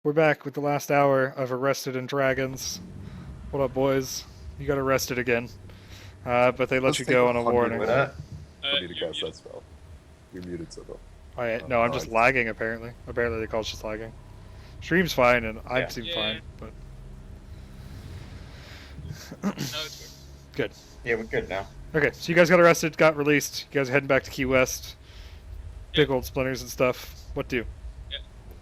We're back with the last hour of Arrested and Dragons. What up, boys? You got arrested again. But they let Let's you take go a on a hundred warning. roll for me to You're cast muted. that spell. You're muted, Silva. No, I'm No, just it's- lagging, apparently. Apparently the call's just lagging. Stream's fine, and I Yeah. seem Yeah. fine, but... Now it's working. Good. Yeah, we're good now. Okay, so you guys got arrested, got released. You guys are heading back to Key West. Big Yeah. old splinters and stuff. What do? Yeah.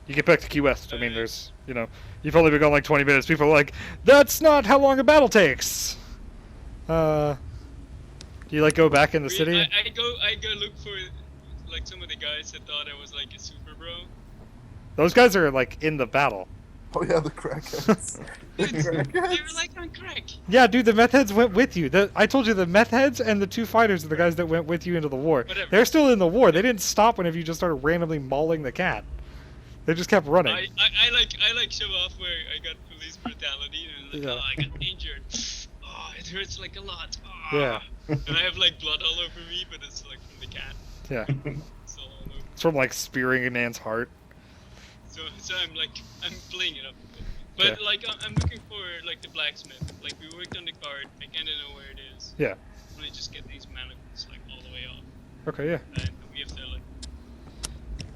You get back to Key West. I mean, there's, you've only been gone like 20 minutes. People are like, that's not how long a battle takes! Do you, go back in the city? I go look for like some of the guys that thought I was like a super bro. Those guys are, in the battle. Oh yeah, the crackheads. the They were crackheads. like on crack. Yeah, dude, the meth heads went with you. I told you the meth heads and the two fighters are the guys that went with you into the war. Whatever. They're still in the war. They didn't stop whenever you just started randomly mauling the cat. They just kept running. I like show off where I got police brutality and Yeah. oh, I got injured. Oh, it hurts like a lot. Oh. Yeah. And I have like blood all over me, but it's like from the cat. Yeah. It's all over. It's from spearing a man's heart. So I'm playing it up. But Okay. I'm looking for like the blacksmith. Like we worked on the card. I kinda know where it is. Yeah. Let me just get these manacles like all the way off. Okay, yeah. And we have to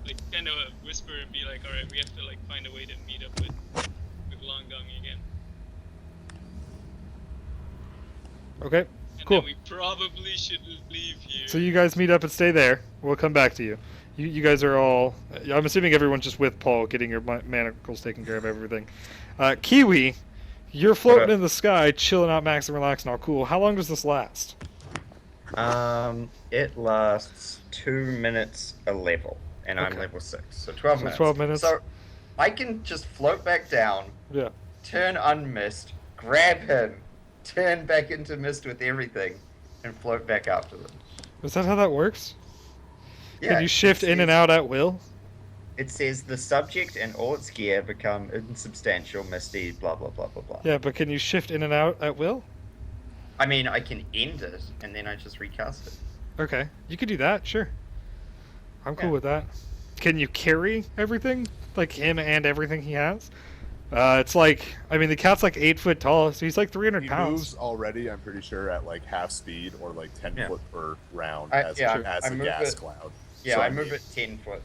like kind of whisper and be like, alright, we have to like find a way to meet up with Long Dong again. Okay. And Cool. then we probably should leave here. So you guys meet up and stay there. We'll come back to you. You guys are all... I'm assuming everyone's just with Paul, getting your manacles taken care of, everything. Kiwi, you're floating in the sky, chilling out, max and relaxing, all cool. How long does this last? It lasts 2 minutes a level, and I'm Okay. level 6, so 12 So minutes. 12 minutes? So I can just float back down, Yeah. turn unmist, grab him, turn back into mist with everything, and float back after them. Is that how that works? Yeah, Can you shift in and out at will? It says the subject and all its gear become insubstantial, misty, blah blah blah blah blah. Yeah, but can you shift in and out at will? I mean, I can end it, and then I just recast it. Okay. You could do that, sure. I'm cool Yeah. with that. Can you carry everything? Like him and everything he has? The cat's 8 foot tall, so he's 300 He pounds. moves already, I'm pretty sure, at half speed or 10 Yeah. foot per round I as I a move gas it- cloud. Yeah, So, I mean, move it 10 foot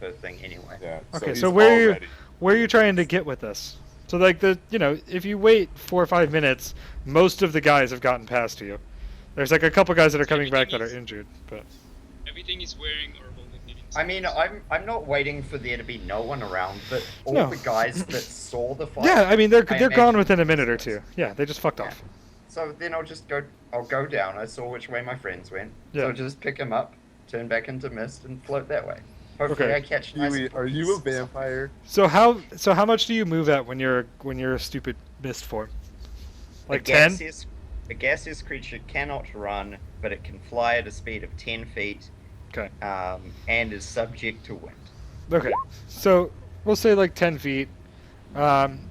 per thing anyway. Yeah. Okay, he's so where already... are you trying to get with this? So if you wait 4 or 5 minutes, most of the guys have gotten past you. There's a couple guys that are coming back that are injured, but Everything he's wearing or holding meetings. I mean, I'm not waiting for there to be no one around, but all No. the guys that saw the fight. yeah, they're I gone imagine- within a minute or two. Yeah, they just fucked Yeah. off. So then I'll go down. I saw which way my friends went. Yeah. So I'll just pick them up, turn back into mist, and float that way. Hopefully Okay. I catch nice Kiwi, are you a breeze. vampire? So how much do you move at when you're a stupid mist form? A 10? A gaseous creature cannot run, but it can fly at a speed of 10 feet. Okay. And is subject to wind. Okay, so we'll say 10 feet.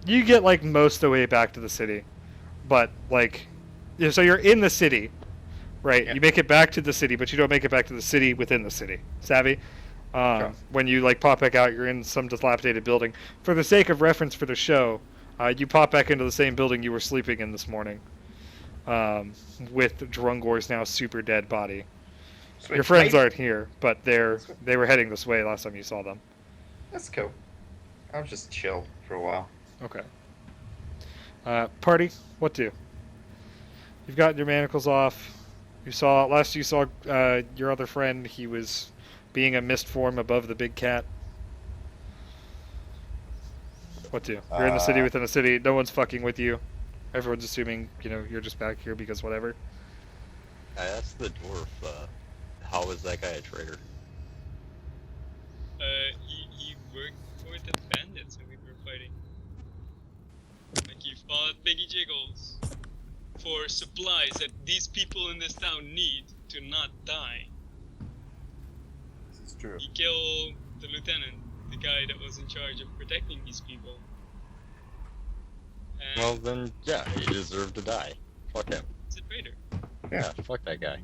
You get most of the way back to the city, but so you're in the city, right? Yeah. You make it back to the city, but you don't make it back to the city within the city. Savvy? Sure. When you pop back out, you're in some dilapidated building. For the sake of reference for the show, you pop back into the same building you were sleeping in this morning, with Drungor's now super dead body. Sweet. Your friends Maybe- aren't here, but they were heading this way last time you saw them. That's cool. I'll just chill for a while. Okay. Party, what do? You've got your manacles off. You saw your other friend. He was being a mist form above the big cat. What do? You're in the city within a city. No one's fucking with you. Everyone's assuming you're just back here because whatever. I asked the dwarf, how was that guy a traitor? He worked for the bandits and we were fighting. He fought Biggie Jiggles for supplies that these people in this town need to not die. This is true. He killed the lieutenant, the guy that was in charge of protecting these people. And Well then, yeah, he deserved to die. Fuck him. he's a traitor. Yeah, fuck that guy.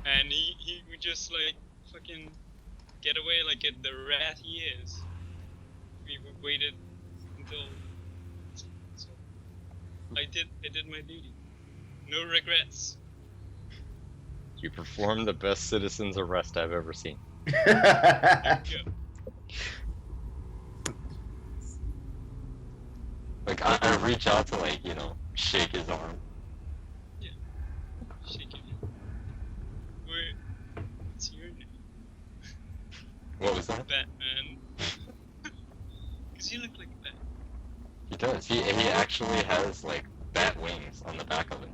And he would just fucking get away like the rat he is. we waited until. So I did my duty. No regrets. You performed the best citizen's arrest I've ever seen. Thank you. Like, I reach out to, like, shake his arm. Shake it. What's your name? What was that? Batman. Cause you look like a bat. He does. He actually has, like, bat wings on the back of him.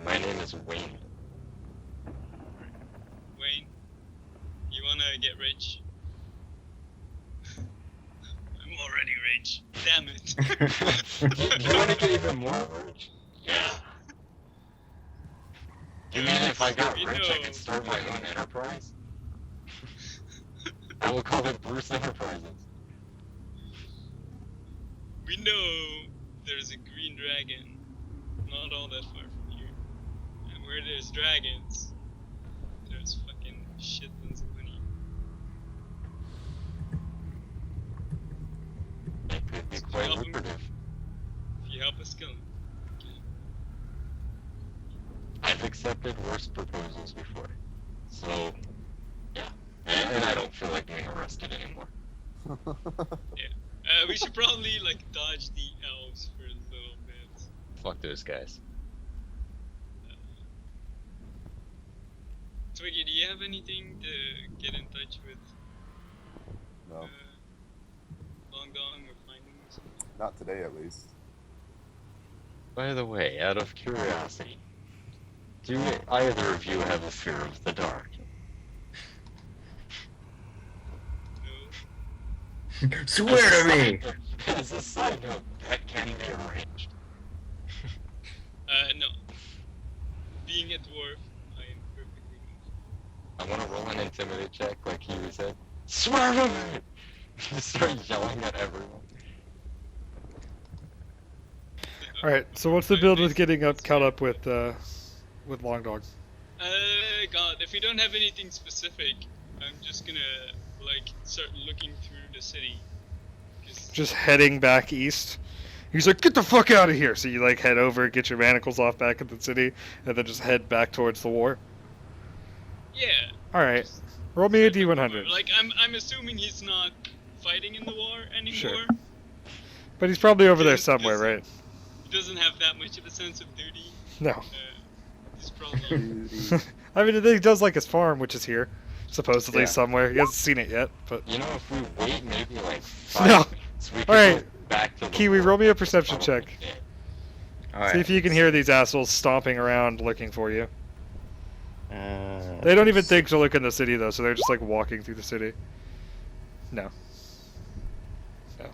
My name is Wayne. Wayne, you wanna get rich? I'm already rich. Damn it. You want to get even more rich? Yeah. You mean if I got You rich, I know- could start my own enterprise? I will call it Bruce Enterprises. We know there's a green dragon not all that far from here. And where there's dragons, there's fucking shit tons of money. It could be quite Help him. lucrative. If you help us kill him. I've accepted worse proposals before. So, yeah. And I don't feel like being arrested anymore. We should probably like dodge the elves for a little bit. Fuck those guys. Twiggy, do you have anything to get in touch with No, Long Dong or finding or something? not today at least. By the way, out of curiosity, do either of you have a fear of the dark? No. Swear to me! As a side note, that can be arranged. No. Being a dwarf, I am perfectly I want to roll an intimidate check, like he said. Swear to me! Just start yelling at everyone. All right. So what's the build with getting caught up with Long Dog? God, if we don't have anything specific, I'm just gonna like start looking through the city. 'Cause- Just heading back east. He's like, get the fuck out of here. So you like head over, get your manacles off back at the city, and then just head back towards the war. yeah. All right. Roll me a D100. Like I'm assuming he's not fighting in the war anymore. Sure. But he's probably over there Because- somewhere, right? He doesn't have that much of a sense of duty. No. He's probably. I mean, he does like his farm, which is here, supposedly Yeah. somewhere. He hasn't seen it yet, but You know, if we wait maybe like 5 No. minutes, we could Alright. go back to the Kiwi, war. roll me a perception check. Yeah. Alright. See if you can hear these assholes stomping around looking for you. Uh, They don't even think to look in the city though, so they're just like walking through the city. No. No.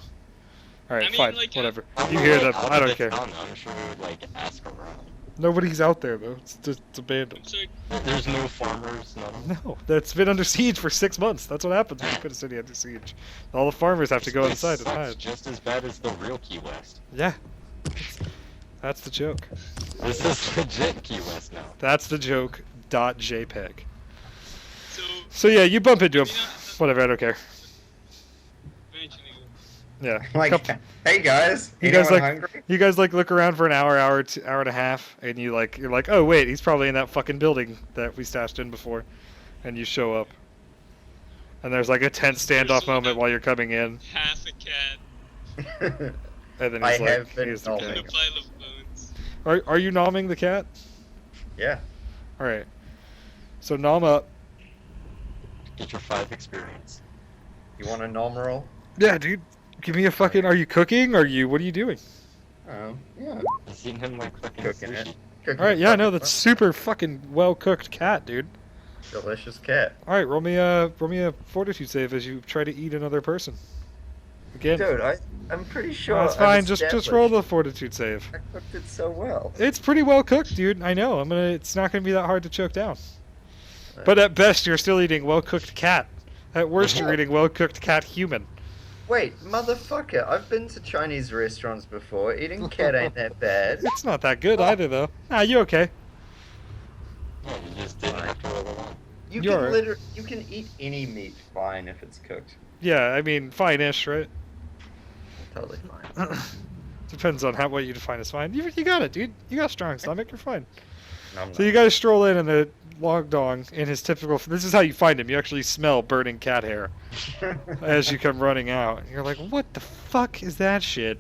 All right, I mean, fine, like, whatever. I'm You not, hear like, them? out I of don't the care. town, I'm sure we would like ask around. Nobody's out there though. It's just it's I'm abandoned. sorry. There's no farmers, none. No, that's been under siege for 6 months. That's what happens when you put a city under siege. All the farmers have to go This inside and sucks hide. just as bad as the real Key West. Yeah. That's the joke. This is legit Key West now. That's the joke. .jpg. So So yeah, you bump into him. You know, Whatever, I don't care. eventually. Yeah. like, Couple- hey guys, You guys anyone like- hungry? You guys like look around for an hour and a half, and you're like, oh wait, he's probably in that fucking building that we stashed in before, and you show up, and there's like a tense standoff moment while you're coming in, Half a cat and then I he's like, have been here's the and cat. a Thank pile of bones. Are you nomming the cat? Yeah. All right. So nom up. Get your 5 experience. You want a nom roll? Yeah, dude. Give me a fucking. Are you cooking? What are you doing? Yeah. You seen him like fucking Cooking sushi? it. Cooking All right. it Yeah, no, fucking that's super fucking well cooked cat, dude. well. Delicious cat. All right, roll me a fortitude save as you try to eat another person. Again. Dude, I'm pretty sure. That's I've fine. Just roll established the fortitude save. I cooked it so well. It's pretty well cooked, dude. I know. It's not gonna be that hard to choke down. But at best, you're still eating well cooked cat. At worst, you're eating well cooked cat human. Wait, motherfucker! I've been to Chinese restaurants before. Eating cat ain't that bad. It's not that good either, though. Ah, you okay? No, you just didn't have to roll a 1. You You're- can you can eat any meat fine if it's cooked. Yeah, I mean, fine-ish, right? Totally fine. Depends on what you define as fine. You got it, dude. You got a strong stomach. You're fine. Nom So you nom. guys stroll in, and the long dong in his typical. This is how you find him. You actually smell burning cat hair as you come running out. And you're like, what the fuck is that shit?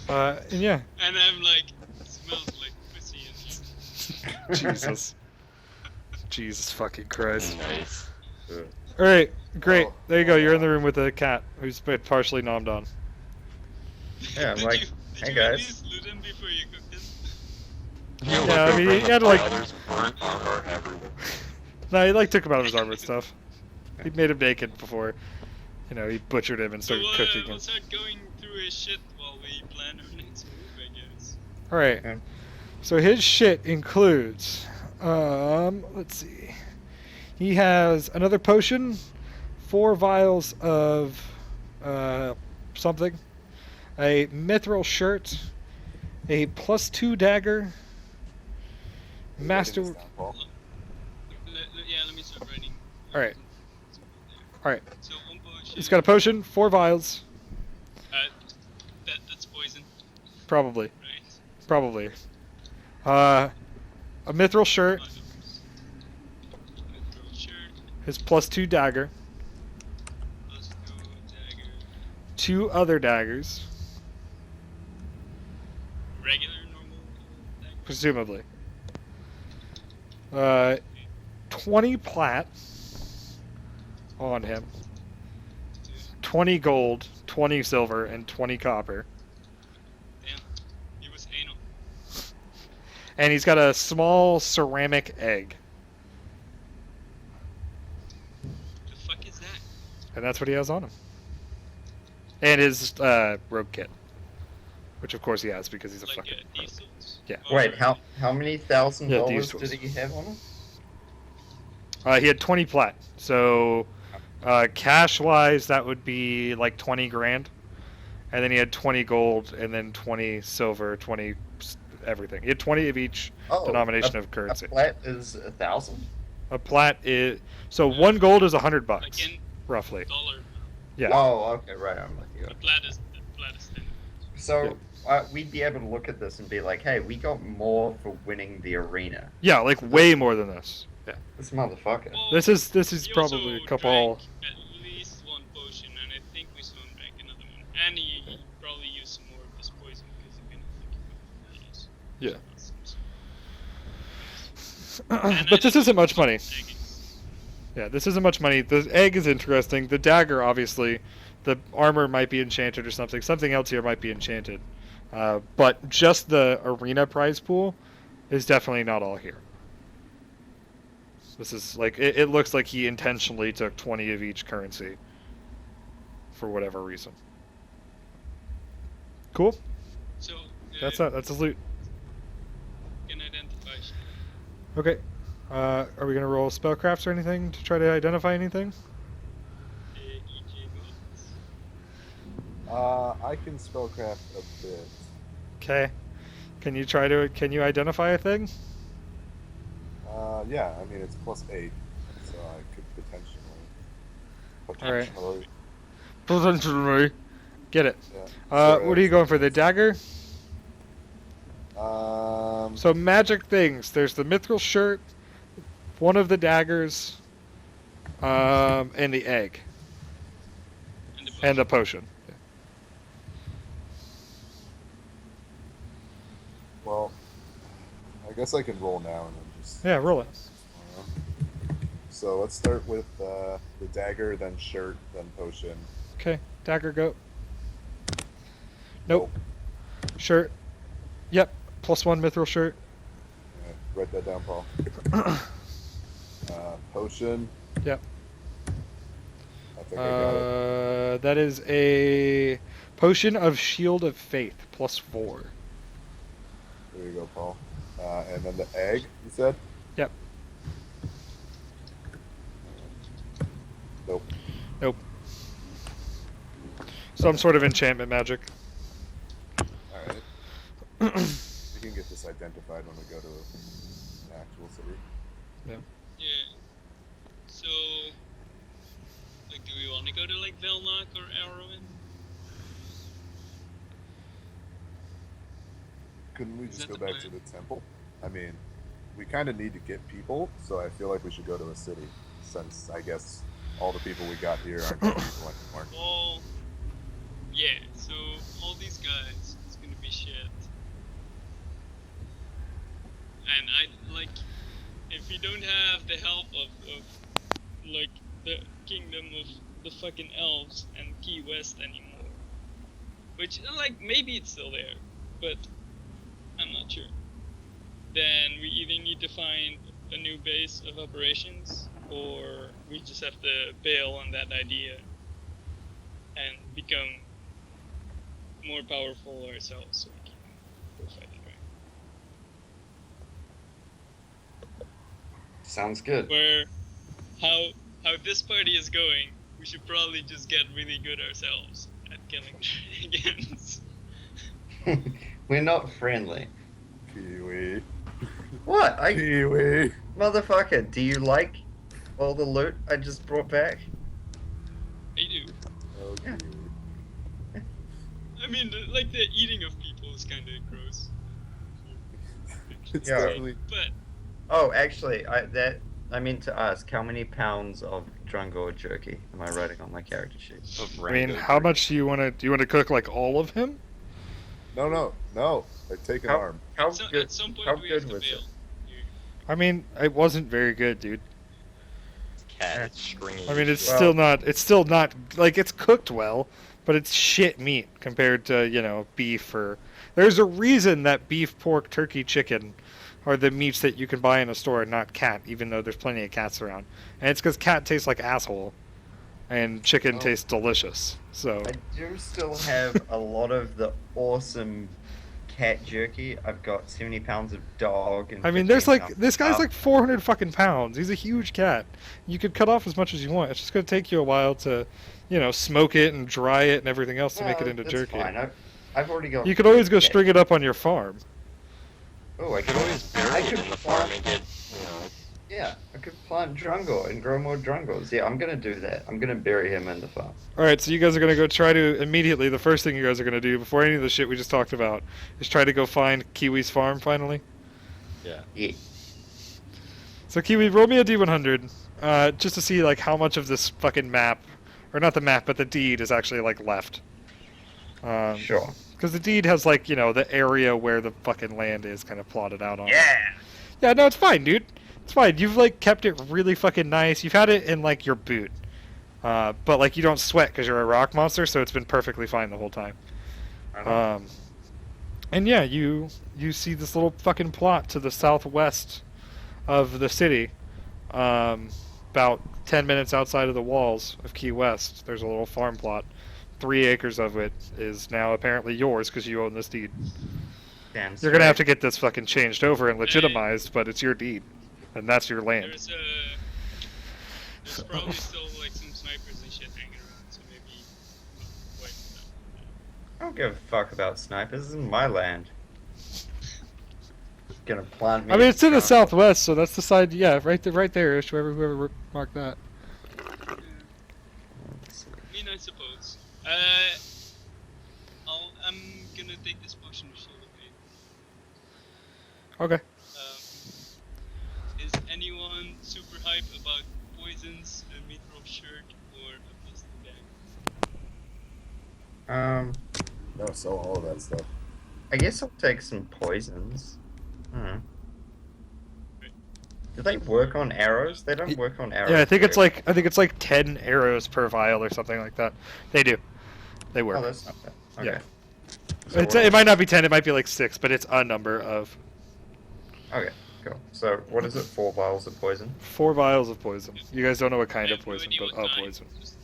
And yeah, And I'm like, it smells like pussy in here. Jesus. Jesus fucking Christ. Nice. All right, great. Oh, There you go. oh, You're in wow. the room with a cat who's been partially nommed on. Yeah, I'm Did like, you, hey, did you at guys. least loot him before you cooked him? Yeah, I mean, you had to, like- There's burnt armor everywhere. No, he like took him out of his armor and stuff. He made him naked before, you know, he butchered him and started cooking him. We'll start going through his shit while we plan our next move, I guess. All right. Okay. So his shit includes, let's see. He has another potion, 4 vials of, something, a mithril shirt, a +2 dagger, master. Writing this down, Paul. Yeah, let me start writing. Alright. Alright. So one potion. He's got a potion, 4 vials, That's poison, probably, right? probably. A mithril shirt, Mithril shirt, his +2 dagger, plus 2 dagger, 2 other daggers, regular, normal dagger. presumably. 20 plat on him, 20 gold, 20 silver, and 20 copper. Damn, he was anal. And he's got a small ceramic egg. The fuck is that? And that's what he has on him. And his rogue kit. Which of course he has because he's a Like fucking rogue. diesels? Yeah. Or- Wait, how many $1,000 Yeah, these did tools. he have on him? He had 20 plat. So cash wise that would be like 20 grand. And then he had 20 gold and then 20 silver, 20 everything. He had 20 of each denomination of currency. A plat is 1,000. A plat is so 1 gold is $100 Like in roughly. dollar. Yeah. Oh, okay, right. I'm with you. The plat is 10. So we'd be able to look at this and be like, hey, we got more for winning the arena. Yeah, like way more than this. Yeah. This motherfucker. Well, This is he probably also a couple. drank at least 1 potion, and I think we saw him drink another one. And he probably used some more of his poison because he didn't think he could Yeah. And But I this don't isn't know much about money. leggings. Yeah, this isn't much money. The egg is interesting. The dagger, obviously, the armor might be enchanted or something. Something else here might be enchanted. But just the arena prize pool is definitely not all here. This is like it looks like he intentionally took 20 of each currency for whatever reason. Cool. So, That's that. That's his loot. can identify shit. Okay. Are we gonna roll spellcrafts or anything to try to identify anything? EJ bullets. I can spellcraft a bit. Okay. Can you identify a thing? Yeah, I mean it's +8, so I could Alright. potentially. Potentially. Get it. Yeah. What are you going for? The dagger? So magic things. There's the mithril shirt, one of the daggers, and the egg, And the and the potion. Well, I guess I can roll now and then just. Yeah, roll it. So let's start with the dagger, then shirt, then potion. Okay, dagger go. Nope. Shirt. Yep. +1 mithril shirt. Write that down, Paul. Potion. Yep. I think I got it. That is a potion of shield of faith +4. There you go, Paul. And then the egg, you said? Yep. Nope. Nope. Some sort of enchantment magic. Alright. We can get this identified when we go to an actual city. Yeah. go to like Velnock or Arwen? Couldn't we Is just that go the back to plan? the temple? I mean, we kind of need to get people, so I feel like we should go to a city, since I guess all the people we got here aren't going to be people anymore. Well, yeah. So all these guys, it's gonna be shit. And I like, if we don't have the help of like the kingdom of the fucking elves and Key West anymore, which like maybe it's still there, but I'm not sure. Then we either need to find a new base of operations, or we just have to bail on that idea and become more powerful ourselves so we can go fight it, right? Sounds good. Where how this party is going, we should probably just get really good ourselves at killing dragons. We're not friendly. Kiwi. What? Kiwi. Motherfucker, do you like all the loot I just brought back? I do. Oh, Yeah. Kiwi. I mean, like the eating of people is kind of gross. It's Yeah. definitely... But Oh, actually, I meant to ask, how many pounds of Drungor jerky am I writing on my character sheet? Of I mean, Rango how jerky. much do you want to? Do you want to cook like all of him? No. Like, take an How- arm. How so, good? at some point How we have good to was bail. it? I mean, it wasn't very good, dude. Cat, it's stringy. I mean, it's Well- still not. It's still not like it's cooked well, but it's shit meat compared to beef or. There's a reason that beef, pork, turkey, chicken are the meats that you can buy in a store and not cat, even though there's plenty of cats around. And it's because cat tastes like asshole, and chicken Oh. tastes delicious. So I do still have a lot of the awesome cat jerky. I've got 70 pounds of dog and I mean, 15 there's like pounds this of guy's cow. like 400 fucking pounds. He's a huge cat. You could cut off as much as you want. It's just gonna take you a while to, smoke it and dry it and everything else to make it Well, into that's jerky. Fine. I've already got. You could always go cat- string it up on your farm. Oh, I You could could always bury I it could in the farm plant- and get, Yeah, I could plant Drungor and grow more Drungors. Yeah, I'm gonna do that. I'm gonna bury him in the farm. All right, so you guys are gonna go try to immediately. The first thing you guys are gonna do before any of the shit we just talked about is try to go find Kiwi's farm finally. Yeah. So Kiwi, roll me a d100, just to see like how much of this fucking map, or not the map, but the deed is actually like left. Sure. Because the deed has like the area where the fucking land is kind of plotted out on. it. Yeah. Yeah, no, it's fine, dude. It's fine. You've like kept it really fucking nice. You've had it in like your boot, but like you don't sweat because you're a rock monster, so it's been perfectly fine the whole time. And yeah, you see this little fucking plot to the southwest of the city, about 10 minutes outside of the walls of Key West. There's a little farm plot. 3 acres of it is now apparently yours because you own this deed. Damn You're gonna have to straight. get this fucking changed over and legitimized, but it's your deed, and that's your land. There's probably still like some snipers and shit hanging around, so maybe wipe I don't give a fuck about snipers. This is my land. Gonna plant me. I mean, it's in the Drungor. southwest, so that's the side. Yeah, right there. Whoever marked that. I mean, I suppose. I'm gonna take this potion of shield of faith. Okay. Is anyone super hype about poisons, a mithril shirt, or a plastic bag? No, sell all of that stuff. I guess I'll take some poisons. Hmm. Do they work on arrows? They don't work on arrows. Yeah, I think do it's they? like 10 arrows per vial or something like that. They do. They work. Oh, that's not bad. Okay. Yeah. So It might not be 10. It might be like 6, but it's a number of Okay, cool. So what is it? 4 vials of poison. 4 vials of poison. You guys don't know what kind I of have no poison, idea but what of kind, poison. just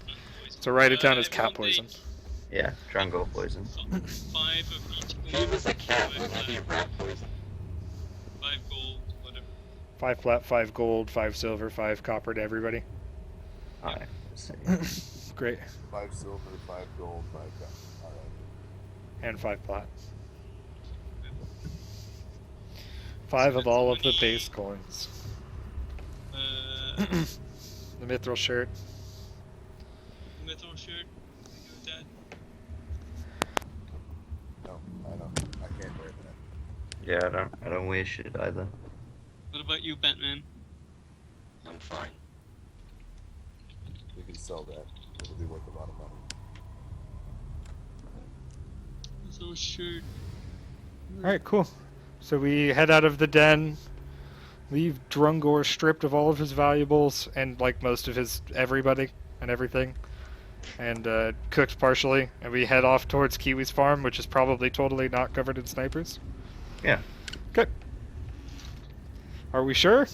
poison. So write it down as Everyone cat poison. take Yeah, Drungor poison. 5 of each If gold. he was a cat, 5 wouldn't that be flat, rat poison? 5 gold, whatever. 5 flat, 5 gold, 5 silver, 5 copper to everybody. Alright, let's see. Great. 5 silver, 5 gold, 5 copper. Alright. And 5 plat. 5 of all of the base coins. Uh, The mithril shirt. metal shirt? Can we go with that? No, I don't. I can't wear that. Yeah, I don't wear shit either. What about you, Batman? I'm fine. We can sell that. It'll be worth a lot of money. So shirt. All right, cool. So we head out of the den, leave Drungor stripped of all of his valuables and like most of his everybody and everything, and cooked partially, and we head off towards Kiwi's farm, which is probably totally not covered in snipers. Yeah. Okay. Are we sure?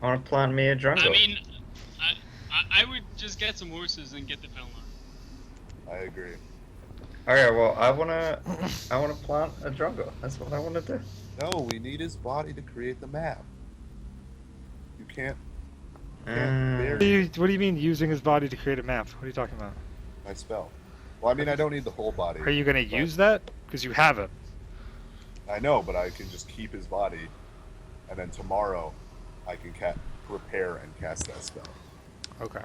I want to plant me a Drungo. I mean, I would just get some horses and get the Pelnar. I agree. Okay, well, I wanna plant a Drungo. That's what I want to do. No, we need his body to create the map. You can't. What do you mean using his body to create a map? What are you talking about? My spell. Well, I mean, I don't need the whole body. Are you going to but- use that? Because you have it. I know, but I can just keep his body, and then tomorrow, I can prepare and cast that spell. Okay.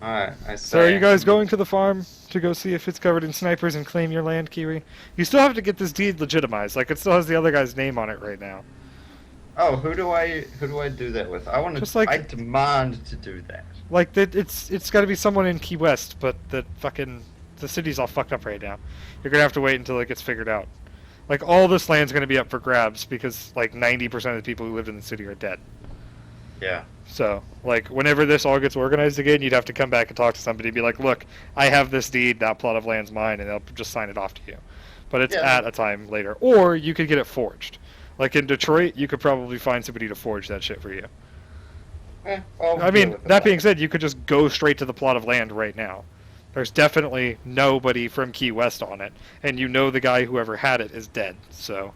Alright, So are you guys going to the farm to go see if it's covered in snipers and claim your land, Kiwi? You still have to get this deed legitimized. Like, it still has the other guy's name on it right now. Oh, who do I do that with? I want Just to. like- I demand to do that. Like, it's got to be someone in Key West, but the city's all fucked up right now. You're going to have to wait until it gets figured out. Like, all this land's going to be up for grabs because, like, 90% of the people who lived in the city are dead. Yeah. So, like, whenever this all gets organized again, you'd have to come back and talk to somebody and be like, look, I have this deed, that plot of land's mine, and they'll just sign it off to you. But it's Yeah. at a time later. Or you could get it forged. Like, in Detroit, you could probably find somebody to forge that shit for you. I mean, that being said, you could just go straight to the plot of land right now. There's definitely nobody from Key West on it, and you know the guy whoever had it is dead, so...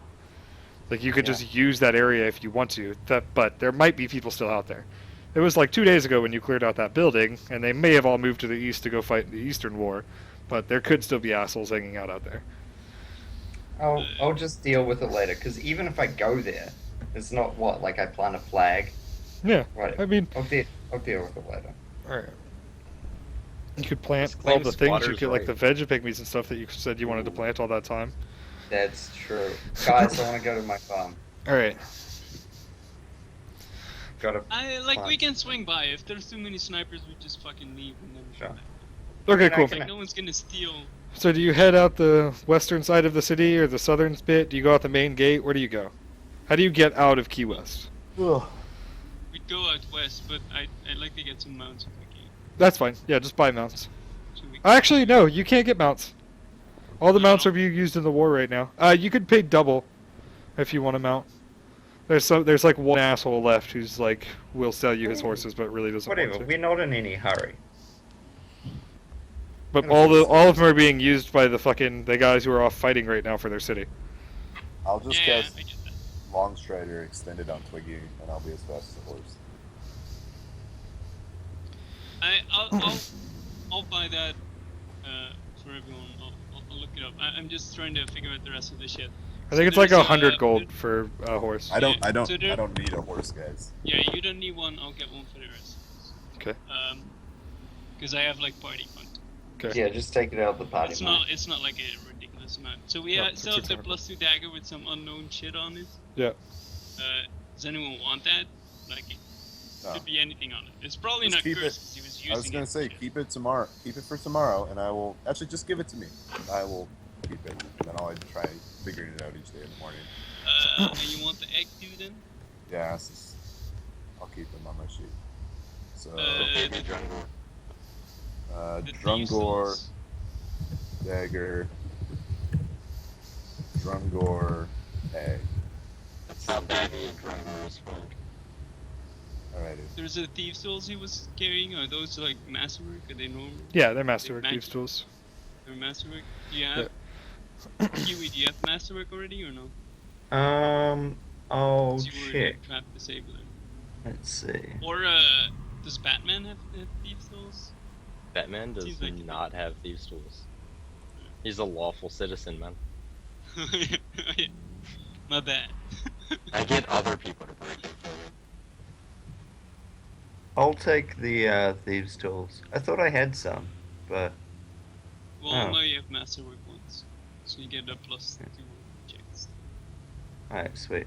Like, you could just use that area if you want to, but there might be people still out there. It was like 2 days ago when you cleared out that building, and they may have all moved to the east to go fight in the Eastern War, but there could still be assholes hanging out there. I'll just deal with it later. Because even if I go there, it's not like I plant a flag. Yeah, Right. I mean... I'll deal with it later. Alright. You could plant Just all claim the things, you squatters' could, like right. the veg pygmies and stuff that you said you wanted to plant all that time. That's true. Guys, I want to go to my farm. Alright. Gotta. We can swing by. If there's too many snipers, we just fucking leave and then Sure. come back. Okay, I cool. can- Like, no one's gonna steal. So do you head out the western side of the city or the southern bit? Do you go out the main gate? Where do you go? How do you get out of Key West? Ugh. We'd go out west, but I'd like to get some mounts if we can. That's fine. Yeah, just buy mounts. So we Actually, no, you can't get mounts. All the mounts are being used in the war right now. You could pay double if you want a mount. There's like one asshole left who's like will sell you his horses, but really doesn't Whatever. want to. We're not in any hurry. But all of them are being used by the guys who are off fighting right now for their city. I'll just Yeah, cast I get that. Longstrider extended on Twiggy, and I'll be as fast as a horse. I'll buy that for everyone. I'll look it up. I'm just trying to figure out the rest of the shit. I think it's like 100 gold for a horse. I don't so there- need a horse, guys. Yeah, you don't need one. I'll get one for the rest. Okay. Because I have like party fund. Okay. Yeah, just take it out of the party. It's man. not like a ridiculous amount. So we No, still have the 600. +2 dagger with some unknown shit on it. Yeah. Does anyone want that? Like, it No. could be anything on it. It's probably Just not keep cursed it. 'cause he was using I was gonna it. say, keep it tomorrow. Keep it for tomorrow, and I will actually just give it to me. I will keep it, and then I'll try figuring it out each day in the morning. And you want the egg too then? Yeah, I'll keep them on my sheet. So, Baby Jungle. The Drungor, Thieves' dagger, Drungor, egg. That's not baggy and Jungle as fuck. Alrighty. There's a Thieves' Tools he was carrying. Are those like masterwork? Are they normal? Yeah, they're masterwork Mag- thieves tools. They're masterwork? Do you have... Kiwi, do you have masterwork already or no? Oh 'Cause you were shit. a trap disabler. Let's see. Or, does Batman have Thieves' Tools? Batman does Seems like- not have thieves' tools. He's a lawful citizen, man. My bad. I get other people to break it for I'll take the thieves' tools. I thought I had some, but Well, Oh. now you have masterwork ones, so you get a +2 checks. alright, sweet.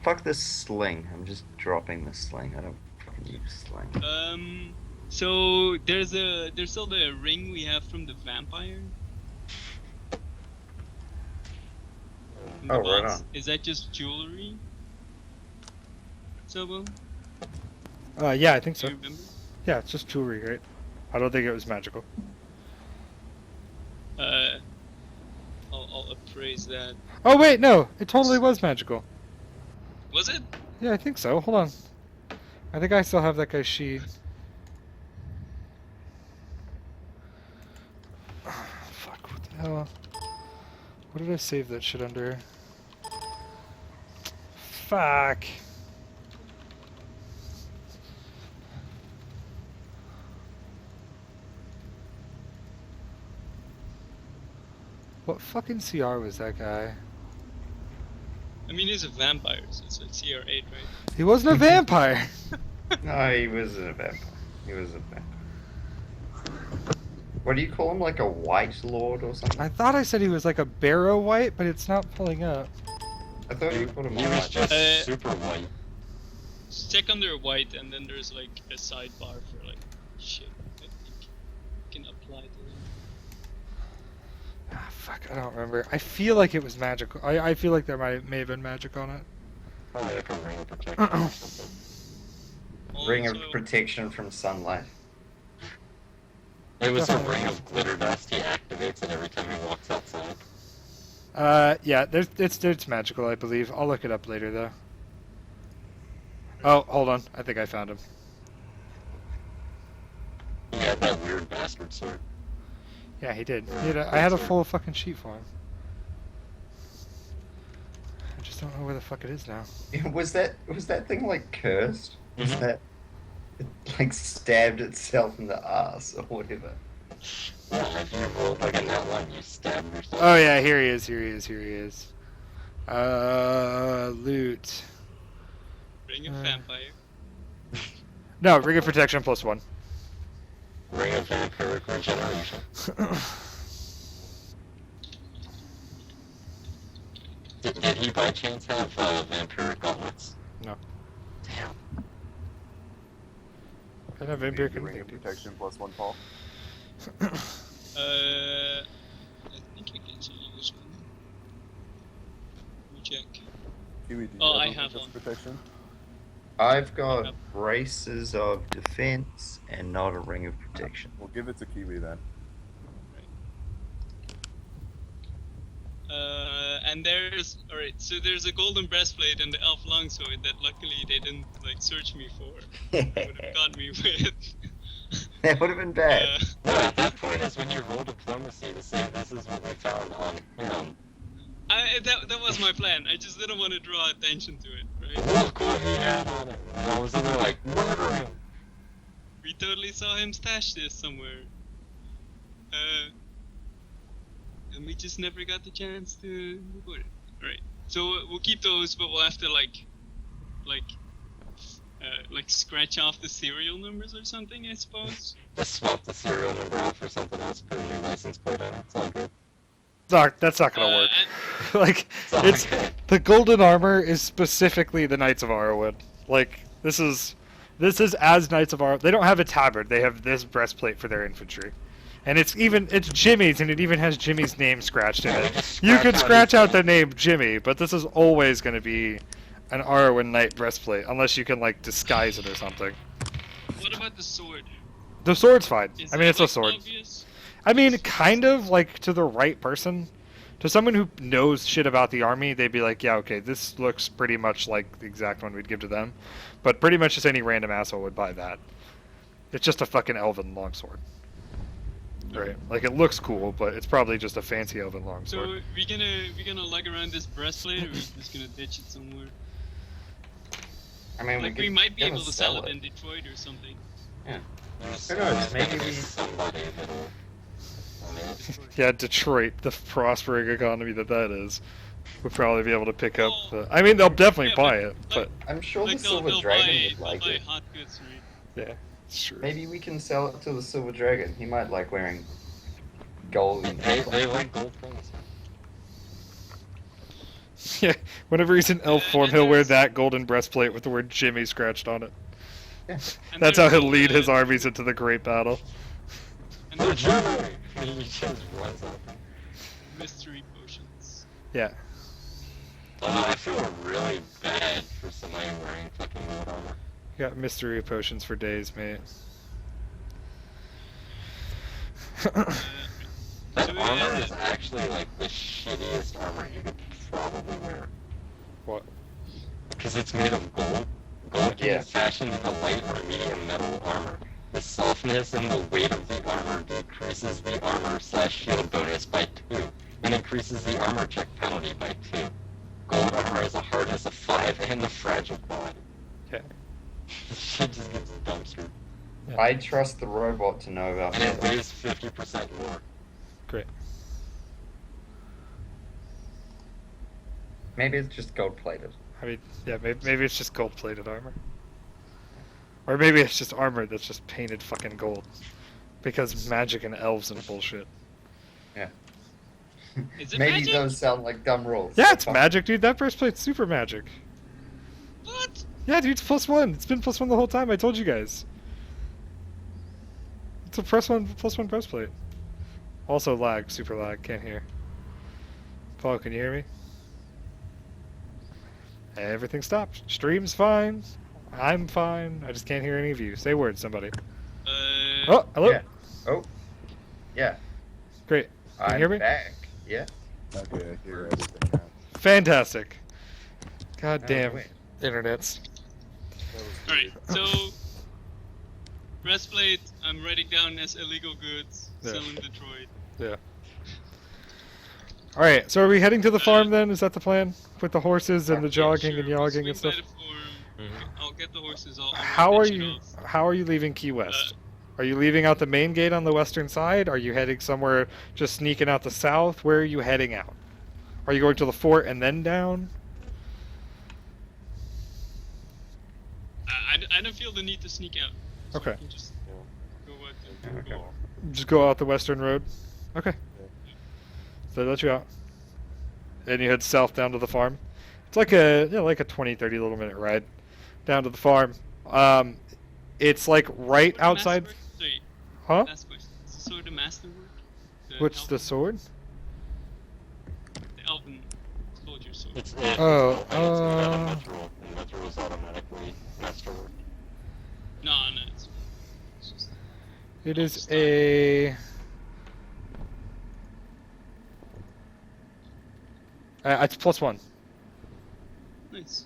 Fuck this sling. I'm just dropping this sling. I don't fucking use sling. So there's still the ring we have from the vampire. In the Oh, right box. on. Is that just jewelry? Sobo? Yeah, I think Do so. you remember? Yeah, it's just jewelry, right? I don't think it was magical. I'll appraise that. Oh wait, no, it totally was magical. Was it? Yeah, I think so. Hold on. I think I still have that guy's sheet. Fuck, what the hell? What did I save that shit under? Fuck. What fucking CR was that guy? I mean, he's a vampire, so it's like CR8, right? He wasn't a vampire! No, he wasn't a vampire. He was a vampire. What do you call him? Like a white lord or something? I thought I said he was like a barrow white, but it's not pulling up. I thought you called him He a was white. just super white. Just check under white, and then there's like a sidebar for like shit that you can apply to them. Ah, fuck, I don't remember. I feel like it was magical. I feel like there may have been magic on it. Probably like a ring of protection or something. Ring of Also- protection from sunlight. It was a ring of glitter dust. He activates it every time he walks outside. Yeah, it's magical, I believe. I'll look it up later, though. Oh, hold on. I think I found him. He had that weird bastard sword. Yeah, he did. I had a full fucking sheet for him. I just don't know where the fuck it is now. Was that thing like cursed? Was Mhm. that it like stabbed itself in the ass or whatever? Yeah, if you rolled like a nat one, you stabbed yourself. Oh yeah, here he is. Loot. Ring of vampire. No, ring of protection +1. Ring of vampiric regeneration. Did he by chance have vampiric gauntlets? No. Damn. I don't have Need vampiric the ring of anything. protection +1, Paul. I think I can use one. Let me check. Kiwi, do you Oh, have I a have ring of one. protection? I've got Yep. braces of defense and not a ring of protection. We'll give it to Kiwi then. And there's so there's a golden breastplate and the elf longsword that luckily they didn't like search me for. Would have got me with. That would have been bad. No, at that point is when you roll diplomacy to say this is what we found on, That was my plan. I just didn't want to draw attention to it, right? look what he had on it. And all of a sudden they're like, murder him. We totally saw him stash this somewhere. And we just never got the chance to record it. Alright. So we'll keep those, but we'll have to like scratch off the serial numbers or something, I suppose. Just swap the serial number out for something else, put a new license plate on it. It's all good. That's not gonna work. And Like, It's all it's good. the golden armor is specifically the Knights of Arrowwood. Like, this is as Knights of Arrowwood. They don't have a tabard. They have this breastplate for their infantry, and it's Jimmy's, and it even has Jimmy's name scratched in Yeah, it. just You can out scratch his out the name. name Jimmy, but this is always going to be an Arrowwood Knight breastplate, unless you can like disguise it or something. what about the sword? The sword's fine. Is I mean, that, it's a like, sword. obvious? I mean, kind of, like, to the right person. To someone who knows shit about the army, they'd be like, yeah, okay, this looks pretty much like the exact one we'd give to them. But pretty much just any random asshole would buy that. It's just a fucking elven longsword. Right? Like, it looks cool, but it's probably just a fancy elven So longsword. we gonna lug around this breastplate, or we just gonna ditch it somewhere? I mean, Like we could might be gonna able to sell it in Detroit or something. Who knows, maybe we- somebody that'll. I mean, Yeah, Detroit, the prospering economy that is. would probably be able to pick up. I mean, they'll definitely Yeah, buy but, it, but I'm sure like the Silver they'll Dragon would buy, like they'll buy it. hot goods, right? yeah, it's true. Maybe we can sell it to the Silver Dragon. He might like wearing gold. And They like gold things. Yeah, whenever he's in elf And form, he'll wear there's- that golden breastplate with the word Jimmy scratched on it. And That's how there's he'll lead his uh, armies into the great battle. And Oh, there's Jimmy! He just runs up. mystery potions. Yeah. I feel really bad for somebody wearing fucking gold armor. You got mystery potions for days, mate. That So, armor is actually like the shittiest armor you could probably wear. What? Because it's made of gold. Gold can Yeah. be fashioned into light or medium metal armor. The softness and the weight of the armor decreases the armor/shield bonus by 2, and increases the armor check penalty by 2. Gold armor has a hardness of 5 and a fragile quality. Okay. This shit just gets dumpstered. I trust the robot to know about And it metal. weighs 50% more. Great. Maybe it's just gold plated. I mean, yeah, maybe it's just gold-plated armor. Or maybe it's just armor that's just painted fucking gold. Because magic and elves and bullshit. Is it Maybe magic? those sound like dumb rules. Yeah, it's Fuck. magic, dude. That breastplate's super magic. What? Yeah, dude, it's +1. It's been +1 the whole time. I told you guys. It's a +1 breastplate. Also lag, super lag. Can't hear. Paul, can you hear me? Everything stopped. Stream's fine. I'm fine. I just can't hear any of you. Say words, somebody. Oh, hello. Yeah. Oh. Yeah. Great. Can you I'm hear me? back. Yeah. Okay, I hear everything now. Fantastic. God Oh, damn. wait. Internets. That was Alright, weird. so breastplate I'm writing down as illegal goods. Yeah. Sell in Detroit. Yeah. Alright, so are we heading to the farm then? Is that the plan? With the horses and the jogging Sure, and we'll yogging swing and stuff? by the farm. I'll get the horses all. How are finish it you off. how are you leaving Key West? Are you leaving out the main gate on the western side? Are you heading somewhere just sneaking out the south? Where are you heading out? Are you going to the fort and then down? I don't feel the need to sneak out. So Okay. I can just go out and Okay. go. Just go out the western road? Okay. So they let you out. And you head south down to the farm. It's like a 20, 30 little minute ride down to the farm. It's like right Sword outside. masterwork? Sorry, Huh? last question. Is the sword a masterwork? What's the elven- sword? The elven soldier sword. It's Oh, made out of Mithril, and Mithril is automatically masterwork. No, it's just It is a. It's +1. nice.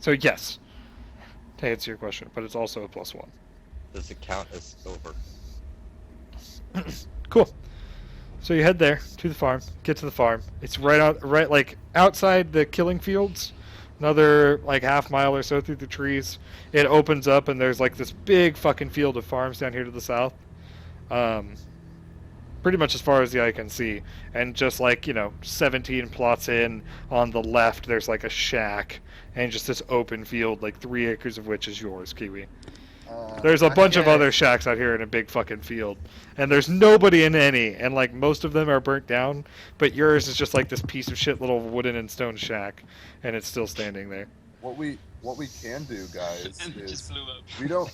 So yes, to answer your question, but it's also a +1. Does it count as silver? Cool. So you head there to the farm. Get to the farm. It's right like outside the killing fields. Another like half mile or so through the trees. It opens up and there's like this big fucking field of farms down here to the south. Pretty much as far as the eye can see. And just like, 17 plots in on the left, there's like a shack and just this open field, like 3 acres of which is yours, Kiwi. There's a bunch of Okay. other shacks out here in a big fucking field, and there's nobody in any, and like most of them are burnt down, but yours is just like this piece of shit little wooden and stone shack, and it's still standing there. What we can do, guys, And it just is blew up.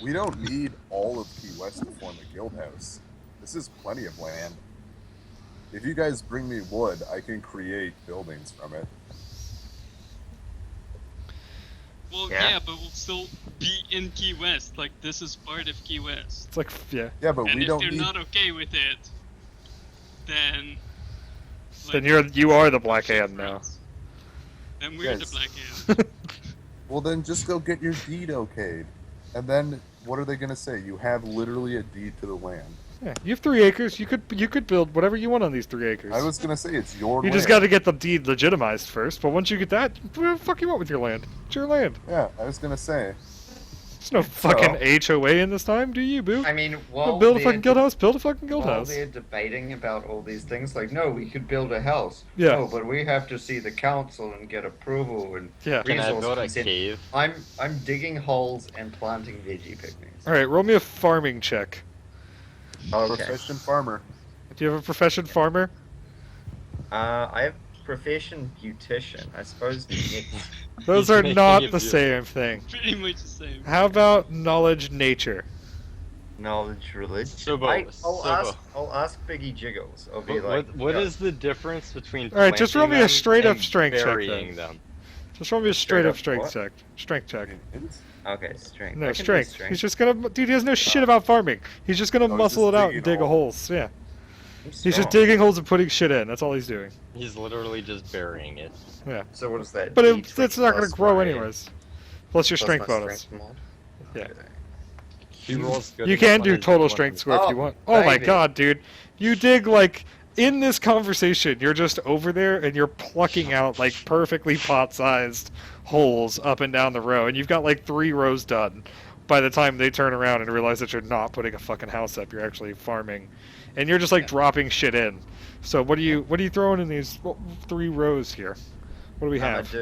we don't need all of Key West to form a guild house. This is plenty of land. If you guys bring me wood, I can create buildings from it. Well, Yeah. yeah, but we'll still be in Key West. Like, this is part of Key West. It's like, yeah. Yeah, but And we if don't they're need. not okay with it, then... Then like, you are the black shit hand now. friends. Then we're the Yes. black hand. Well, then just go get your deed okayed, and then what are they gonna say? You have literally a deed to the land. Yeah, you have 3 acres. You could build whatever you want on these 3 acres. I was gonna say it's your. You just got to get the deed legitimized first. But once you get that, what the fuck you want with your land? It's your land. Yeah, I was gonna say. There's no fucking HOA in this time, do you, boo? I mean, No, while build a they're fucking guild house. Build a fucking guild while house. they're debating about all these things, like, no, we could build a house. Yeah. No, but we have to see the council and get approval and Yeah. Can I resource build a consent. cave? I'm digging holes and planting veggie pygmies. All right, roll me a farming check. Okay. Profession farmer. Do you have a profession farmer? I have profession beautician. I suppose Nick. Those He's are making not it the beautiful. same thing. Pretty much the same. How about knowledge nature? Knowledge religion. Subo, I'll ask Biggie Jiggles. I'll be like, what "Yo, is the difference between All right, just roll planting me a them straight up and strength check, burying then. them? Just roll me a Straight straight up up strength what? check. Strength check. Okay, strength. No, I can do strength. He's just gonna, dude. He has no shit about farming. He's just gonna he's muscle it just out and dig digging a holes. holes. Yeah, I'm he's just strong. digging holes and putting shit in. That's all he's doing. He's literally just burying it. Yeah, So what is that? but D20 it's not gonna plus grow my- anyways. Plus your plus strength my bonus. strength mod? Yeah. Okay. He rolls good You enough can on do his total one. strength score if you Oh, want. Oh my baby. god, dude. You dig like in this conversation, you're just over there and you're plucking out like perfectly pot-sized holes up and down the row, and you've got like 3 rows done. By the time they turn around and realize that you're not putting a fucking house up, you're actually farming, and you're just like dropping shit in. So what are you throwing in these 3 rows here? What do we I'm have?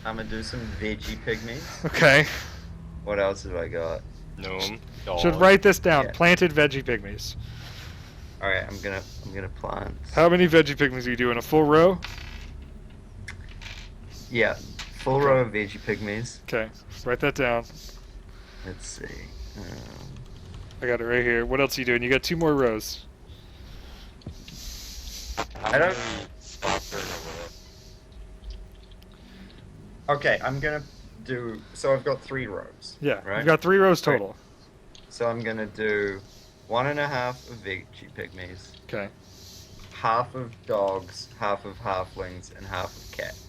gonna do some veggie pygmies. Okay, What else have I got? Gnome. should Dog. write this down. Yeah. Planted veggie pygmies. All right, I'm gonna plant. How many veggie pygmies are you doing? A full row? Yeah, full row of veggie pygmies. Okay, write that down. Let's see. I got it right here. What else are you doing? You got 2 more rows. I don't. Spots are in the Okay, I'm gonna do. So I've got 3 rows. Yeah, Right. you've got 3 rows total. So I'm gonna do 1.5 of veggie pygmies, Okay. half of dogs, half of halflings, and half of cats.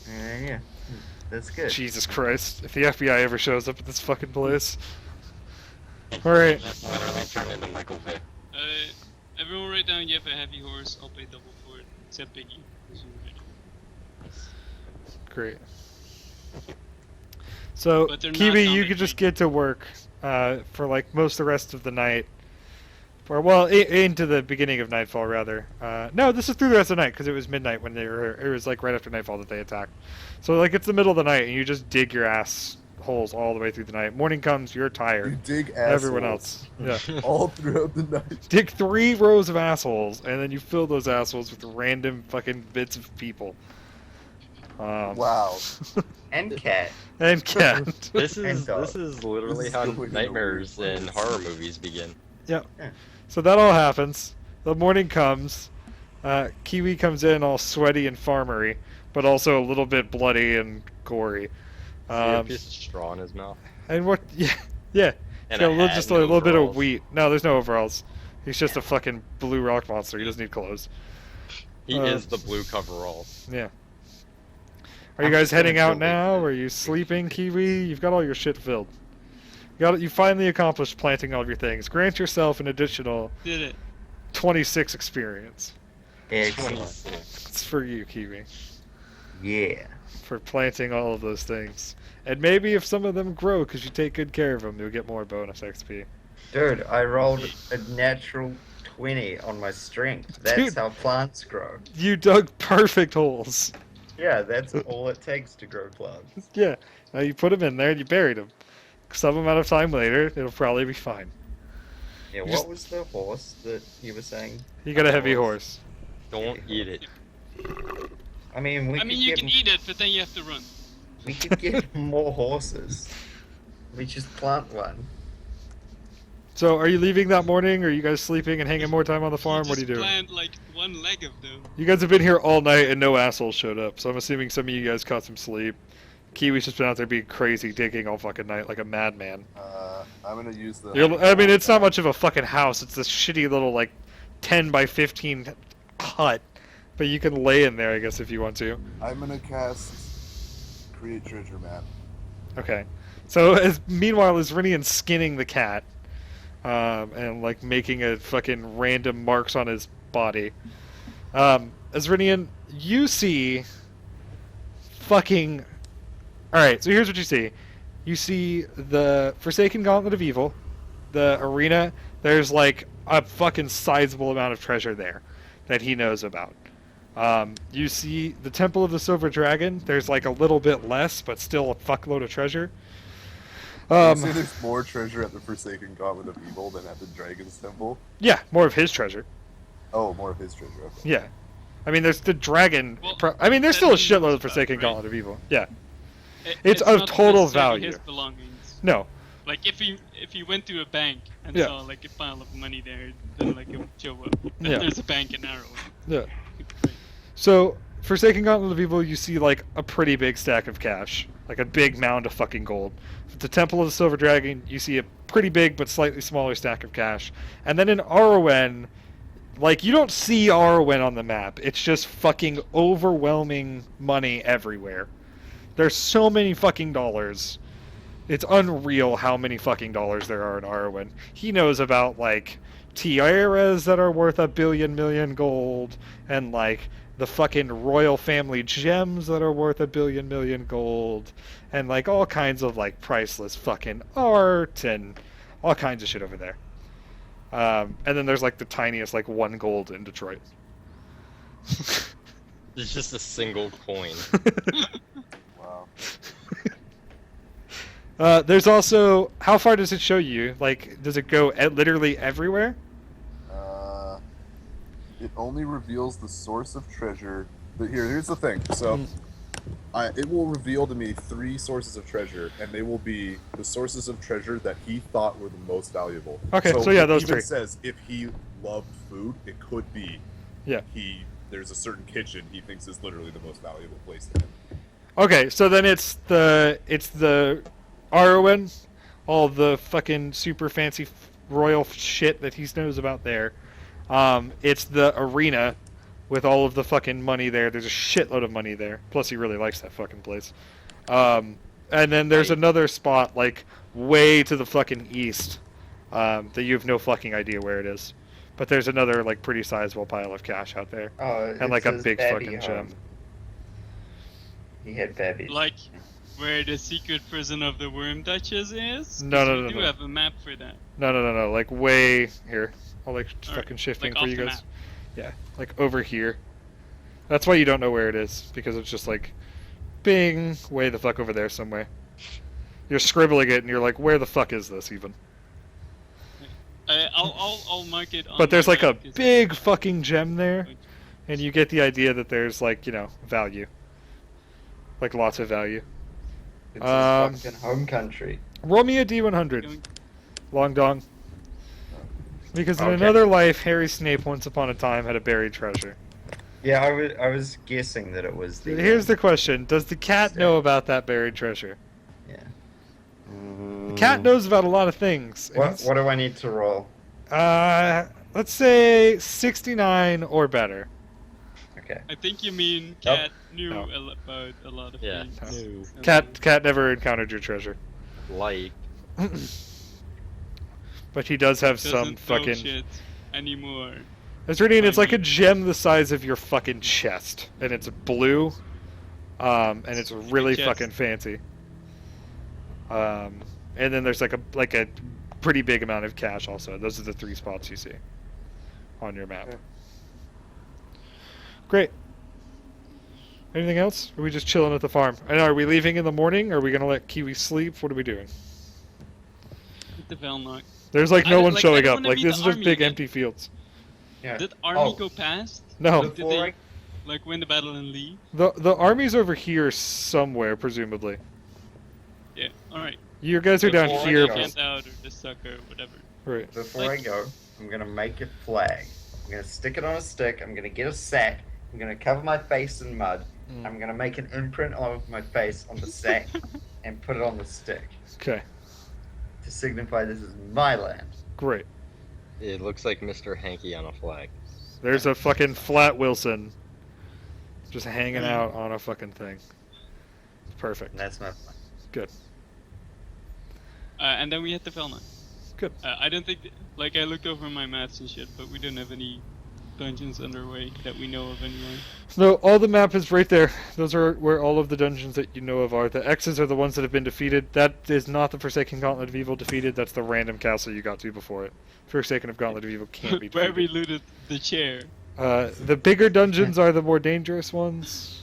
Yeah, that's good. Jesus Christ. If the FBI ever shows up at this fucking place. Alright. That's literally turned into Michael Vick. Everyone write down you have a heavy horse. I'll pay double for it. Except Biggie. Great. So, But they're not Kiwi, you counting could just me. get to work for like most of the rest of the night. For well, into the beginning of nightfall, rather. No, this is through the rest of the night because it was midnight when they were. It was like right after nightfall that they attacked. So like it's the middle of the night and you just dig your ass holes all the way through the night. Morning comes, you're You tired. dig assholes Everyone else, yeah. all throughout the night. Dig 3 rows of assholes and then you fill those assholes with random fucking bits of people. Wow. And cat. And cat. This And is dog. this is literally This is how going in a nightmares weird and place. horror movies begin. So that all happens. The morning comes. Kiwi comes in all sweaty and farmery, but also a little bit bloody and gory. He had a piece of straw in his mouth. And what? Yeah. And Yeah, a hat just and a little bit of overalls. wheat. No, there's no overalls. He's just a fucking blue rock monster. He doesn't need clothes. He Uh, is the blue coveralls. Yeah. Are you I'm guys just gonna heading out build it now? with Are you sleeping, Kiwi? You've got all your shit filled. You finally accomplished planting all of your things. Grant yourself an additional Did it. 26 experience. Excellent. 26. It's for you, Kiwi. Yeah. For planting all of those things. And maybe if some of them grow because you take good care of them, you'll get more bonus XP. Dude, I rolled a natural 20 on my strength. That's Dude. how plants grow. You dug perfect holes. Yeah, that's all it takes to grow plants. Yeah. Now you put them in there and you buried them. Some amount of time later, it'll probably be fine. Yeah, You what just- was the horse that you were saying? You got a heavy horse. Don't eat it. I mean, we I could mean, you get can eat it, but then you have to run. we could get more horses. We just plant one. So, are you leaving that morning? Or are you guys sleeping and hanging more time on the farm? What are you just doing? plant like one leg of them. You guys have been here all night and no assholes showed up. So I'm assuming some of you guys caught some sleep. Kiwi's just been out there being crazy, digging all fucking night like a madman. I'm gonna use the. I mean, it's not much of a fucking house. It's this shitty little like 10 by 15 hut. But you can lay in there, I guess, if you want to. I'm gonna cast create treasure map. Okay. So meanwhile, is Rinian skinning the cat, and like making a fucking random marks on his body. Azrinian, you see fucking... Alright, so here's what you see. You see the Forsaken Gauntlet of Evil, the arena. There's like a fucking sizable amount of treasure there that he knows about. You see the Temple of the Silver Dragon. There's like a little bit less, but still a fuckload of treasure. You say there's more treasure at the Forsaken Gauntlet of Evil than at the Dragon's Temple? Yeah, more of his treasure. Oh, more of his treasure. Okay. Yeah. I mean, there's the dragon. Well, I mean, there's that still a he shitload knows of Forsaken about, right? Gauntlet of Evil. Yeah. It's of not total necessarily value. His belongings. No. Like if you went to a bank and Yeah. saw like a pile of money there, then like it would show up. That Yeah. There's a bank in Arrow. Yeah. So, Forsaken Gauntlet of Evil, you see like a pretty big stack of cash. Like a big mound of fucking gold. At the Temple of the Silver Dragon, you see a pretty big but slightly smaller stack of cash. And then in Arwen, like, you don't see Arwen on the map. It's just fucking overwhelming money everywhere. There's so many fucking dollars. It's unreal how many fucking dollars there are in Arwen. He knows about, like, tiaras that are worth 1 billion million gold, and, like, the fucking royal family gems that are worth 1 billion million gold, and, like, all kinds of, like, priceless fucking art, and all kinds of shit over there. And then there's, like, the tiniest, like, 1 gold in Detroit. It's just a single coin. Wow. There's also... How far does it show you? Like, does it go literally everywhere? It only reveals the source of treasure. But here's the thing. So, it will reveal to me 3 sources of treasure, and they will be the sources of treasure that he thought were the most valuable. Okay, so yeah, those it even 3. says if he loved food, it could be. Yeah. There's a certain kitchen he thinks is literally the most valuable place to him. Okay, so then it's the Arwen, all the fucking super fancy royal shit that he knows about there. It's the arena with all of the fucking money there. There's a shitload of money there. Plus, he really likes that fucking place. And then there's another spot, like, way to the fucking east, that you have no fucking idea where it is. But there's another, like, pretty sizable pile of cash out there. Oh, And, like, a it's his big babby fucking home. gem. He had babies. Like where the secret prison of the Worm Duchess is. No, 'Cause no, we no, do no. have a map for that. No. Like, way here. I'll, like, Alright, fucking shifting like for off you the guys. map. Yeah, like, over here. That's why you don't know where it is, because it's just, like, bing, way the fuck over there somewhere. You're scribbling it, and you're like, where the fuck is this, even? I'll mark it on But there's, my like, a map 'cause big fucking gem there, and you get the idea that there's, like, you know, value. Like, lots of value. It's his fucking home country. Roll me a D100. Long dong. Because in Okay. another life, Harry Snape once upon a time had a buried treasure. Yeah, I was guessing that it was the. Here's the question. Does the cat know about that buried treasure? Yeah. The cat knows about a lot of things. and What do I need to roll? let's say 69 or better. Okay. I think you mean Cat knew No. about a lot of Yeah. things. No. Cat never encountered your treasure. Like, But he does have Doesn't some know fucking... shit anymore. It's like a gem the size of your fucking chest. And it's blue. And it's really chest. fucking fancy. And then there's like a pretty big amount of cash also. Those are the 3 spots you see on your map. Okay. Great. Anything else? Or are we just chilling at the farm? And are we leaving in the morning? Or are we gonna let Kiwi sleep? What are we doing? Hit the Velnock. There's like I no don't- one like, I showing don't up. wanna Like meet this the is just army big again. empty fields. Yeah. Did army Oh. go past? No, Did Before they I- like win the battle in Lee? the army's over here somewhere, presumably. Yeah. All right. You guys are down Before I here, go. Kent out or the sucker, whatever. right? Before I go, I'm gonna make a flag. I'm gonna stick it on a stick. I'm gonna get a sack. I'm gonna cover my face in mud. Mm. I'm gonna make an imprint of my face on the sack and put it on the stick Okay, to signify this is my land. great. it looks like Mr. Hanky on a flag. There's a fucking flat Wilson, just hanging out on a fucking thing. Perfect. And that's my plan. Good. And then we hit the Velnock. Good. I don't think, like, I looked over my maps and shit, but we don't have any dungeons underway that we know of anyway. No, all the map is right there. Those are where all of the dungeons that you know of are. The X's are the ones that have been defeated. That is not the Forsaken Gauntlet of Evil defeated. That's the random castle you got to before it. Forsaken of Gauntlet of Evil can't be Where we defeated. looted the chair. The bigger dungeons are the more dangerous ones.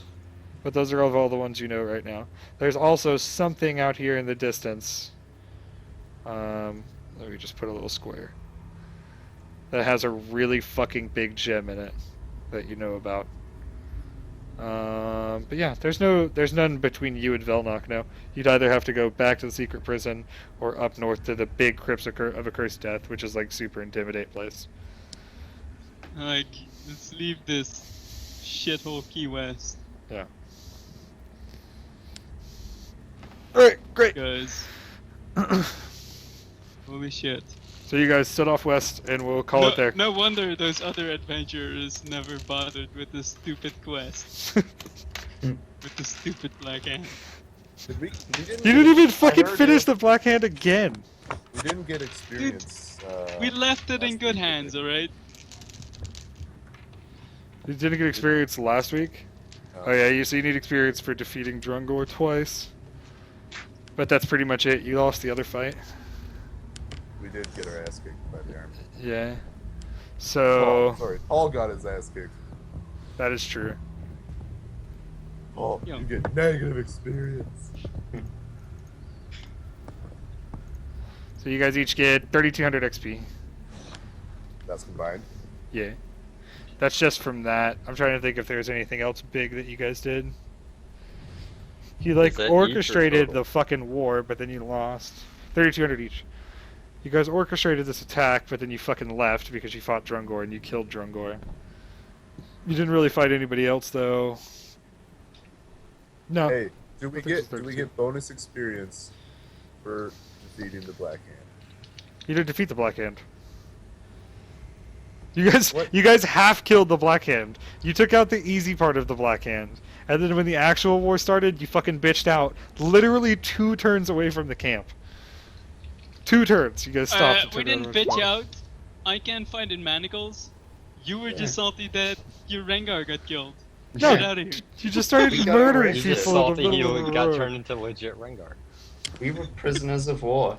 But those are all the ones you know right now. There's also something out here in the distance. Let me just put a little square. That has a really fucking big gem in it that you know about. But yeah, there's none between you and Velnok now. You'd either have to go back to the secret prison or up north to the big Crypts of Accursed Death, which is like super intimidate place. Like, let's leave this shithole Key West. Yeah. Alright, great. Guys. Holy shit. So you guys stood off west and we'll call it there. No wonder those other adventurers never bothered with the stupid quest. With the stupid black hand. We You didn't even fucking heard finish it. the black hand again. We didn't get experience. We left it in last good week, hands, did we? alright? You didn't get experience last week? Oh yeah, so you need experience for defeating Drungor twice. But that's pretty much it. You lost the other fight. We did get our ass kicked by the army. Yeah. Paul, So sorry, Paul got his ass kicked. that is true. Paul, Yeah. you get negative experience. So you guys each get 3,200 XP. That's combined. Yeah. That's just from that. I'm trying to think if there's anything else big that you guys did. You like Is that each or orchestrated total? the fucking war, but then you lost. 3,200 each. You guys orchestrated this attack, but then you fucking left because you fought Drungor and you killed Drungor. You didn't really fight anybody else though. No. Hey, do we I think it's get 32. bonus experience for defeating the Black Hand? You didn't defeat the Black Hand. You What? guys half killed the Black Hand. You took out the easy part of the Black Hand. And then when the actual war started, you fucking bitched out literally 2 turns away from the camp. 2 turns. You guys stopped. and We took didn't over. bitch out. I can't find in manacles. You were just salty that your Rengar got killed. No, Get out of here. you just started We got murdering rich. He's just people in the salty middle of you the got road. turned into legit Rengar. We were prisoners of war.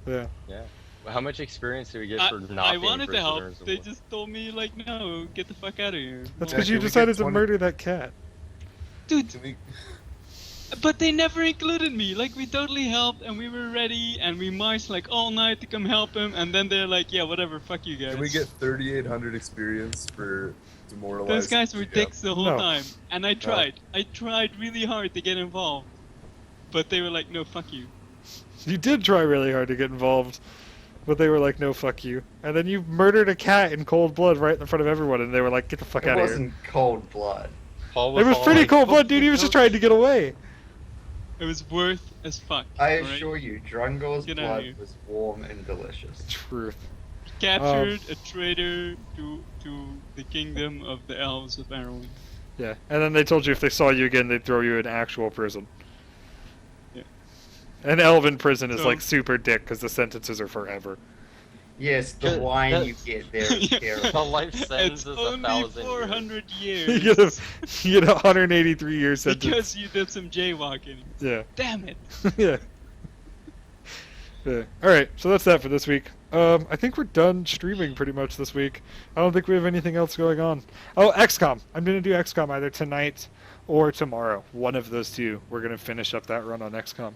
Yeah. Yeah. Well, how much experience do we get I, for not I being wanted to help. prisoners of They war? just told me like, no, get the fuck out of here. That's Yeah, because you can we get decided to 20 murder that cat. Dude, Can we? but they never included me. Like, we totally helped and we were ready and we marched like all night to come help him. And then they're like, yeah, whatever, fuck you guys. Can we get 3,800 experience for demoralizing? Those guys were the dicks the whole No. time. And I tried. I tried really hard to get involved. But they were like, no, fuck you. You did try really hard to get involved, but they were like, no, fuck you. And then you murdered a cat in cold blood right in front of everyone, and they were like, get the fuck It out of here. wasn't cold blood. Paul It was all pretty like, cold blood, dude. He was just trying to get away. It was worth as fuck. I alright? assure you, Drungor's Get outta blood here. was warm and delicious. Truth. Captured a traitor to the kingdom of the elves of Arwen. Yeah. And then they told you if they saw you again, they'd throw you in actual prison. Yeah. And elven prison is So- like super dick because the sentences are forever. Yes, the Good, wine you that's- get there is The terrible. life sentence It's is only 1,000 years. 400 you years. get a 183 year sentence. Because you did some jaywalking. Yeah. Damn it. Yeah. Yeah. All right. So that's that for this week. I think we're done streaming pretty much this week. I don't think we have anything else going on. Oh, XCOM. I'm gonna do XCOM either tonight or tomorrow. One of those two. We're gonna finish up that run on XCOM.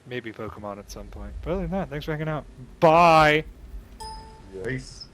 Maybe Pokemon at some point. But other than that, thanks for hanging out. Bye. Yeah. Peace.